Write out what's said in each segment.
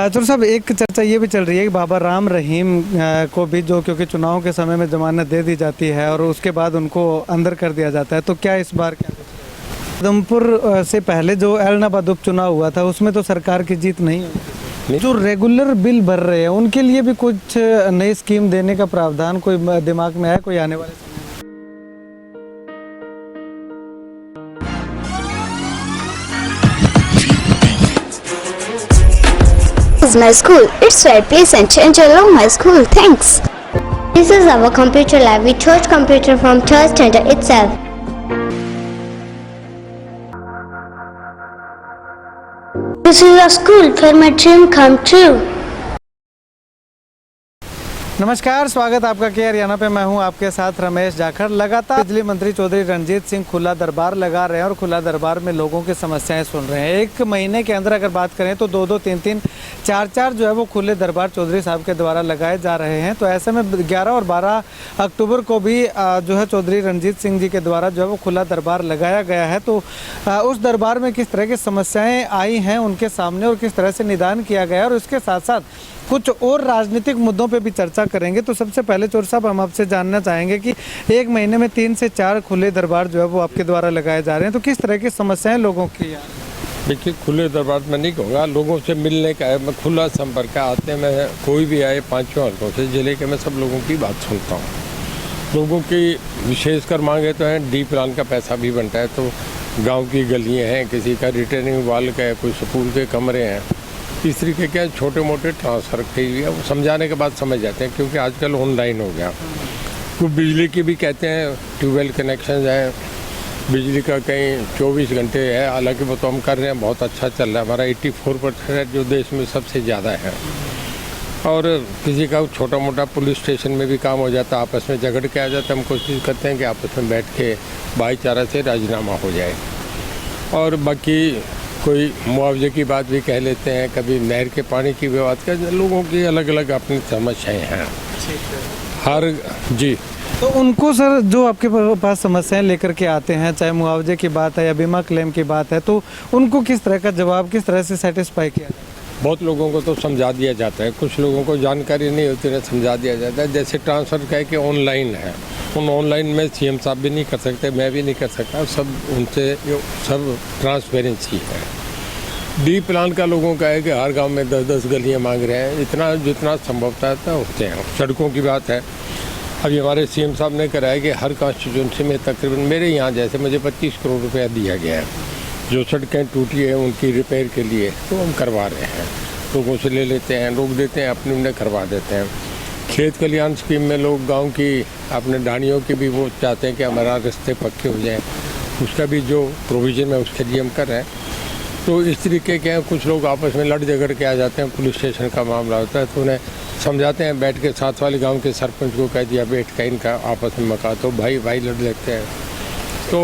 चौर साहब, एक चर्चा ये भी चल रही है कि बाबा राम रहीम को भी जो क्योंकि चुनाव के समय में जमानत दे दी जाती है और उसके बाद उनको अंदर कर दिया जाता है, तो क्या इस बार क्या उधमपुर से पहले जो एलनाबाद उपचुनाव हुआ था उसमें तो सरकार की जीत नहीं हुई। जो रेगुलर बिल भर रहे हैं उनके लिए भी कुछ नई स्कीम देने का प्रावधान कोई दिमाग में है कोई आने वाले समय? This is my school. It's right. Please enter along my school. Thanks. This is our computer lab. We charge computer from church center itself. This is a school where my dream come true. नमस्कार, स्वागत आपका के हरियाणा पे। मैं हूं आपके साथ रमेश जाखड़। लगातार बिजली मंत्री चौधरी रणजीत सिंह खुला दरबार लगा रहे हैं और खुला दरबार में लोगों की समस्याएं सुन रहे हैं। एक महीने के अंदर अगर बात करें तो 2-2, 3-3, 4-4 जो है वो खुले दरबार चौधरी साहब के द्वारा लगाए जा रहे हैं। तो ऐसे में 11 और 12 अक्टूबर को भी जो है चौधरी रणजीत सिंह जी के द्वारा जो है वो खुला दरबार लगाया गया है। तो उस दरबार में किस तरह की समस्याएँ आई हैं उनके सामने और किस तरह से निदान किया गया है, और इसके साथ साथ कुछ और राजनीतिक मुद्दों पे भी चर्चा करेंगे। तो सबसे पहले चौर साहब, हम आपसे जानना चाहेंगे कि एक महीने में 3 से 4 खुले दरबार जो है वो आपके द्वारा लगाए जा रहे हैं, तो किस तरह की समस्याएं लोगों की? देखिए, खुले दरबार में नहीं कहूँगा, लोगों से मिलने का है। मैं खुला संपर्क आते हैं, मैं कोई भी आए 5 हल्कों से जिले के, मैं सब लोगों की बात सुनता हूँ। लोगों की विशेषकर मांगे तो हैं, डी प्लान का पैसा भी बनता है, तो गाँव की गलियाँ हैं, किसी का रिटर्निंग वाल का है, कोई स्कूल के कमरे हैं, इस तरीके के छोटे मोटे ट्रांसफ़र के लिए वो समझाने के बाद समझ जाते हैं, क्योंकि आजकल ऑनलाइन हो गया। तो बिजली की भी कहते हैं, ट्यूबवेल कनेक्शन है, बिजली का कहीं 24 घंटे है, हालांकि वो तो हम कर रहे हैं, बहुत अच्छा चल रहा है। हमारा 84% है, जो देश में सबसे ज़्यादा है। और किसी का छोटा मोटा पुलिस स्टेशन में भी काम हो जाता है, आपस में झगड़ के आ जाता है, हम कोशिश करते हैं कि आपस में बैठ के भाईचारा से राजीनामा हो जाए। और बाकी कोई मुआवजे की बात भी कह लेते हैं, कभी नहर के पानी की भी बात कर, लोगों की अलग अलग अपनी समस्याएं हैं हर जी। तो उनको सर जो आपके पास समस्याएं लेकर के आते हैं, चाहे मुआवजे की बात है या बीमा क्लेम की बात है, तो उनको किस तरह का जवाब, किस तरह से सेटिस्फाई किया जाए? बहुत लोगों को तो समझा दिया जाता है, कुछ लोगों को जानकारी नहीं होती है, समझा दिया जाता है। जैसे ट्रांसफ़र का है कि ऑनलाइन है, उन ऑनलाइन में सीएम साहब भी नहीं कर सकते, मैं भी नहीं कर सकता, सब उनसे सब ट्रांसपेरेंसी है। डी प्लान का लोगों का है कि हर गांव में 10-10 गलियां मांग रहे हैं, इतना जितना संभवता है होते हैं। सड़कों की बात है, अभी हमारे सीएम साहब ने कराया कि हर कॉन्स्टिट्यूंसी में तकरीबन मेरे यहाँ जैसे मुझे 25 करोड़ रुपया दिया गया है, जो सड़कें टूटी है उनकी रिपेयर के लिए, तो हम करवा रहे हैं। लोगों से ले लेते हैं, रोक देते हैं, अपने उन्हें करवा देते हैं। खेत कल्याण स्कीम में लोग गांव की अपने ढाणियों की भी वो चाहते हैं कि हमारा रास्ते पक्के हो जाएं, उसका भी जो प्रोविज़न है उसके लिए हम कर रहे हैं। तो इस तरीके के कुछ लोग आपस में लड़ झगड़ के आ जाते हैं, पुलिस स्टेशन का मामला होता है, तो उन्हें समझाते हैं, बैठ के साथ वाले गांव के सरपंच को कह दिया बैठ के इनका आपस में मका, तो भाई लड़ लेते हैं। तो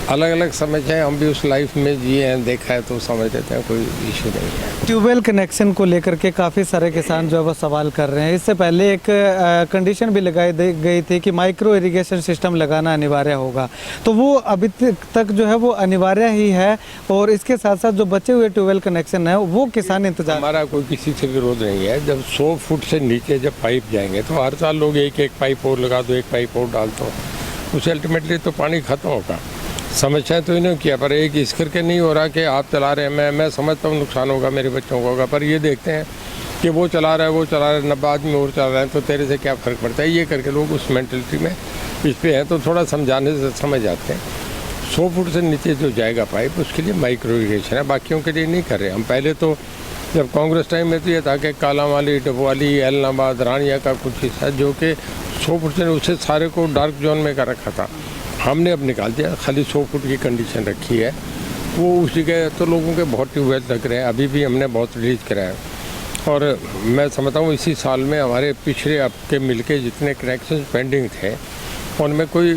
अलग अलग समस्याएं हम भी उस लाइफ में जिए हैं, देखा है, तो समझ लेते हैं, कोई इशू नहीं है। ट्यूबवेल कनेक्शन को लेकर के काफ़ी सारे किसान जो है वो सवाल कर रहे हैं। इससे पहले एक कंडीशन भी लगाई गई थी कि माइक्रो इरिगेशन सिस्टम लगाना अनिवार्य होगा, तो वो अभी तक जो है वो अनिवार्य ही है, और इसके साथ साथ जो बचे हुए ट्यूबवेल कनेक्शन है वो किसान इंतजार। हमारा कोई किसी से विरोध नहीं है। जब 100 फुट से नीचे जब पाइप जाएंगे तो हर साल लोग एक पाइप और लगा दो, एक पाइप और डाल दो, उससे अल्टीमेटली तो पानी खत्म होगा। समस्याएं तो इन्होंने किया, पर एक इस करके नहीं हो रहा कि आप चला रहे हैं, मैं समझता हूँ नुकसान होगा, मेरे बच्चों को होगा, पर ये देखते हैं कि वो चला रहा है, 90 आदमी और चला रहे हैं, तो तेरे से क्या फ़र्क पड़ता है, ये करके लोग उस मेंटलिटी में इस पे हैं। तो थोड़ा समझाने से समझ जाते हैं। 100 फुट से नीचे जो जाएगा पाइप, उसके लिए माइक्रो इरिगेशन है, बाकियों के लिए नहीं कर रहे हम। पहले तो जब कांग्रेस टाइम में तो ये था कि कालांवाली, डबवाली, एलनाबाद, रानिया का कुछ हिस्सा जो कि 100 फुट से उससे सारे को डार्क जोन में कर रखा था, हमने अब निकाल दिया, खाली 100 फुट की कंडीशन रखी है। वो उसी के तो लोगों के बहुत ट्यूबवेल लग रहे हैं, अभी भी हमने बहुत रिलीज कराया। और मैं समझता हूँ इसी साल में हमारे पिछले हफ्ते मिलके जितने कनेक्शन पेंडिंग थे उनमें कोई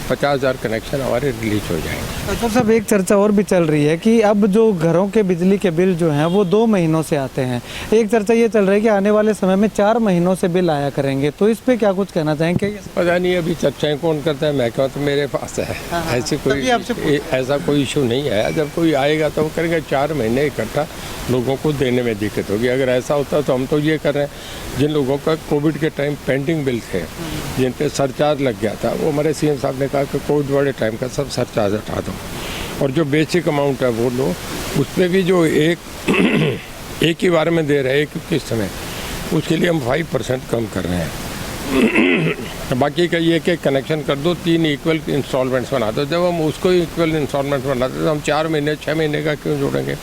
50,000 कनेक्शन हमारे रिलीज हो जाएंगे। तो सब एक चर्चा और भी चल रही है कि अब जो घरों के बिजली के बिल जो हैं वो 2 महीनों से आते हैं। एक चर्चा ये चल रही है कि आने वाले समय में 4 महीनों से बिल आया करेंगे, तो इस पे क्या कुछ कहना चाहेंगे? पता नहीं अभी चर्चाएं कौन करता है, मैं कहूँ तो मेरे पास है। ऐसी ऐसा कोई इशू नहीं है। जब कोई आएगा तो वो करेंगे, 4 महीने इकट्ठा लोगों को देने में दिक्कत होगी। अगर ऐसा होता तो हम तो ये कर रहे हैं, जिन लोगों का कोविड के टाइम पेंडिंग बिल थे, जिन पे सरचार्ज लग गया था, वो हमारे सीएम साहब ने कहा कि कोविड वाले टाइम का सब सरचार्ज हटा दो, और जो बेसिक अमाउंट है वो लो। उसमें भी जो एक ही बार में दे रहे हैं, एक किस्त में, उसके लिए हम 5% कम कर रहे हैं। बाकी का ये कि कनेक्शन कर दो, 3 इक्वल इंस्टॉलमेंट्स बना दो। जब हम उसको इक्वल इंस्टॉलमेंट बनाते तो हम 4 महीने 6 महीने का क्यों जोड़ेंगे?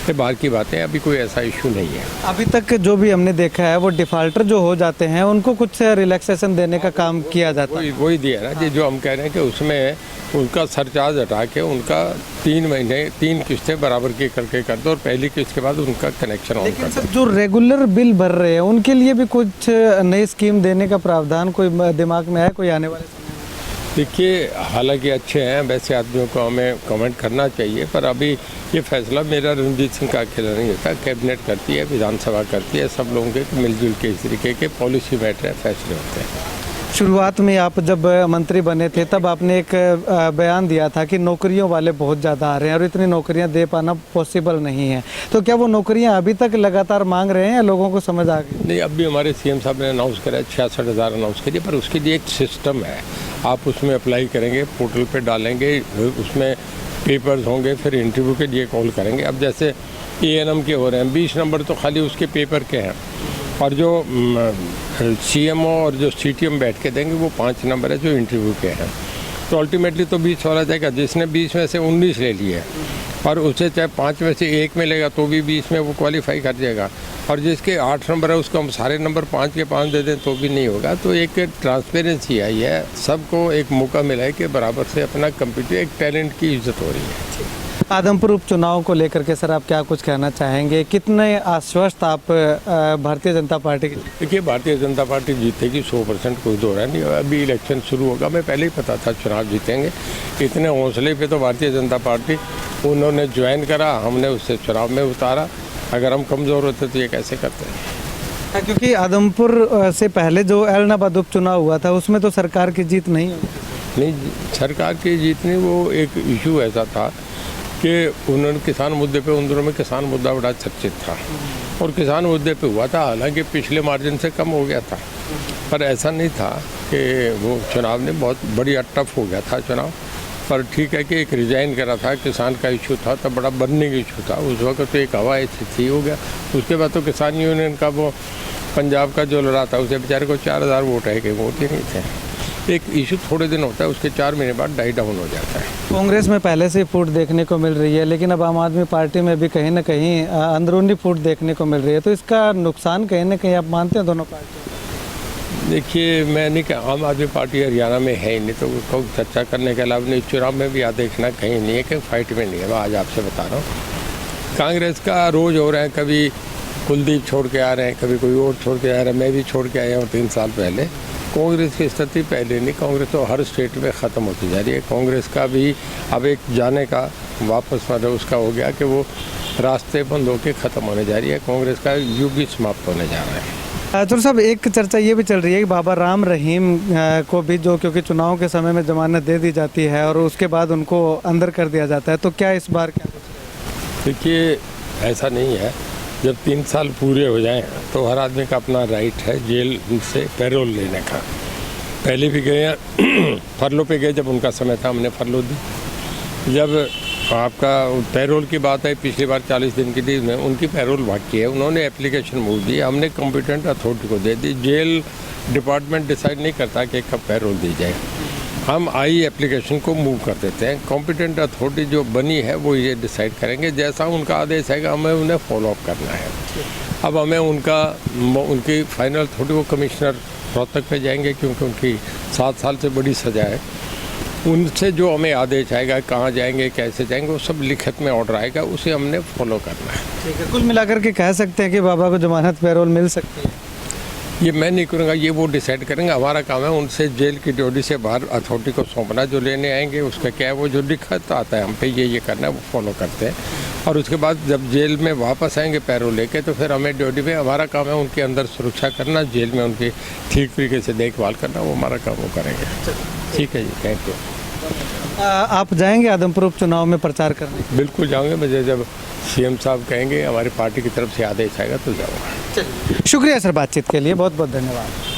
ये बाहर की बातें, अभी कोई ऐसा इशू नहीं है। अभी तक जो भी हमने देखा है वो डिफाल्टर जो हो जाते हैं उनको कुछ रिलैक्सेशन देने का काम किया जाता है। वही दिया ना जी, जो हम कह रहे हैं कि उसमें उनका सरचार्ज हटा के उनका 3 महीने 3 किस्तें बराबर की करके कर दो, और पहली किस्त के बाद उनका कनेक्शन ऑन कर दो। जो रेगुलर बिल भर रहे हैं उनके लिए भी कुछ नई स्कीम देने का प्रावधान कोई दिमाग में है कोई आने वाले समय में? देखिए, हालांकि अच्छे हैं वैसे आदमियों को, हमें कमेंट करना चाहिए, पर अभी ये फैसला मेरा रणजीत सिंह का अकेला नहीं होता। कैबिनेट करती है, विधानसभा करती है, सब लोगों के मिलजुल के इस तरीके के पॉलिसी मैटर फैसले होते हैं। शुरुआत में आप जब मंत्री बने थे तब आपने एक बयान दिया था कि नौकरियों वाले बहुत ज़्यादा आ रहे हैं और इतनी नौकरियां दे पाना पॉसिबल नहीं है, तो क्या वो नौकरियां अभी तक लगातार मांग रहे हैं या लोगों को समझ आ गई? नहीं, अभी हमारे सीएम साहब ने अनाउंस करा है 66,000 अनाउंस करिए, पर उसके लिए एक सिस्टम है। आप उसमें अप्लाई करेंगे, पोर्टल पे डालेंगे, उसमें पेपर्स होंगे, फिर इंटरव्यू के लिए कॉल करेंगे। अब जैसे ANM के हो रहे हैं, 20 नंबर तो खाली उसके पेपर के हैं, और जो CMO और जो CTM बैठ के देंगे वो 5 नंबर है जो इंटरव्यू के हैं। तो अल्टीमेटली तो 20 वाला जाएगा। जिसने 20 में से 19 ले लिए और उसे चाहे 5 में से 1 में लेगा तो भी 20 में वो क्वालिफाई कर जाएगा, और जिसके 8 नंबर है उसको हम सारे नंबर 5 के 5 दे दें तो भी नहीं होगा। तो एक ट्रांसपेरेंसी आई है, सबको एक मौका मिला है कि बराबर से अपना कंप्यूटर, एक टैलेंट की इज्जत हो रही है। आदमपुर उपचुनाव को लेकर के सर आप क्या कुछ कहना चाहेंगे? कितने आश्वस्त आप भारतीय जनता पार्टी की? देखिए, भारतीय जनता पार्टी जीतेगी 100%, कोई दो राय नहीं। अभी इलेक्शन शुरू होगा, मैं पहले ही पता था चुनाव जीतेंगे। इतने हौसले पे तो भारतीय जनता पार्टी उन्होंने ज्वाइन करा, हमने उससे चुनाव में उतारा। अगर हम कमज़ोर होते तो ये कैसे करते हैं? क्योंकि आदमपुर से पहले जो एलनाबाद उपचुनाव हुआ था उसमें तो सरकार की जीत नहीं हुई। नहीं, सरकार की जीत नहीं, वो एक इशू ऐसा था कि उन्होंने किसान मुद्दे पे, उन दिनों में किसान मुद्दा बड़ा चर्चित था और किसान मुद्दे पे हुआ था। हालांकि पिछले मार्जिन से कम हो गया था, पर ऐसा नहीं था कि वो चुनाव ने बहुत बड़ी टफ हो गया था चुनाव। पर ठीक है कि एक रिजाइन करा था, किसान का इशू था, तब बड़ा बर्निंग इशू था उस वक्त, तो एक हवा ऐसी थी, हो गया। उसके बाद तो किसान यूनियन का वो पंजाब का जो लड़ा था उसे बेचारे को 4,000 वोट है कि वोट ही नहीं थे। एक इशू थोड़े दिन होता है, उसके 4 महीने बाद डाई डाउन हो जाता है। कांग्रेस में पहले से फूट देखने को मिल रही है, लेकिन अब आम आदमी पार्टी में भी कहीं ना कहीं अंदरूनी फूट देखने को मिल रही है, तो इसका नुकसान कहीं ना कहीं आप मानते हैं दोनों पार्टियों? देखिए, मैं नहीं कहा, आम आदमी पार्टी हरियाणा में है ही नहीं, तो उसको चर्चा करने के अलावा नहीं। चुनाव में भी याद देखना कहीं नहीं है कि फाइट में नहीं है। मैं आज आपसे बता रहा हूँ, कांग्रेस का रोज़ हो रहा है, कभी कुलदीप छोड़ के आ रहे हैं, कभी कोई और छोड़ के आ रहा है। मैं भी छोड़ के आया हूँ 3 साल पहले। कांग्रेस की स्थिति पहले नहीं, कांग्रेस तो हर स्टेट में ख़त्म होती जा रही है। कांग्रेस का भी अब एक जाने का वापस मतलब उसका हो गया कि वो रास्ते बंद होकर ख़त्म होने जा रही है। कांग्रेस का युग ही समाप्त होने जा रहा है। चलो साहब, एक चर्चा ये भी चल रही है कि बाबा राम रहीम को भी जो, क्योंकि चुनाव के समय में जमानत दे दी जाती है और उसके बाद उनको अंदर कर दिया जाता है, तो क्या इस बार क्या? देखिए, ऐसा नहीं है। जब 3 साल पूरे हो जाएं तो हर आदमी का अपना राइट है जेल से पैरोल लेने का। पहले भी गए हैं, फरलो पे गए, जब उनका समय था हमने फरलो दी। जब आपका पैरोल की बात है, पिछली बार 40 दिन की दी में उनकी पैरोल बाकी है, उन्होंने एप्लीकेशन मूव दी, हमने कॉम्पिटेंट अथॉरिटी को दे दी। जेल डिपार्टमेंट डिसाइड नहीं करता कि कब पैरोल दी जाए, हम आई एप्लीकेशन को मूव कर देते हैं। कॉम्पिटेंट अथॉरिटी जो बनी है वो ये डिसाइड करेंगे, जैसा उनका आदेश है हमें उन्हें फॉलो अप करना है। अब हमें उनकी फाइनल अथॉरिटी, वो कमिश्नर रोहतक पे जाएंगे क्योंकि उनकी 7 साल से बड़ी सज़ा है। उनसे जो हमें आदेश आएगा, कहाँ जाएंगे, कैसे जाएंगे, वो सब लिखित में ऑर्डर आएगा, उसे हमने फॉलो करना है। ठीक है, कुल मिलाकर के कह सकते हैं कि बाबा को जमानत पैरोल मिल सकती है? ये मैं नहीं करूँगा, ये वो डिसाइड करेंगे। हमारा काम है उनसे जेल की ड्यूटी से बाहर अथॉरिटी को सौंपना, जो लेने आएंगे उसका क्या है, वो जो लिखा तो आता है हम पे ये करना है, वो फॉलो करते हैं। और उसके बाद जब जेल में वापस आएंगे पैरोल लेके, तो फिर हमें ड्यूटी पे, हमारा काम है उनके अंदर सुरक्षा करना, जेल में उनकी ठीक तरीके से देखभाल करना, वो हमारा काम वो करेंगे। ठीक है जी, थैंक यू। आप जाएंगे आदमपुर उपचुनाव में प्रचार करने? बिल्कुल जाऊँगे, मुझे जब सीएम साहब कहेंगे, हमारी पार्टी की तरफ से आदेश आएगा तो जाऊँगा। शुक्रिया सर बातचीत के लिए, बहुत बहुत धन्यवाद।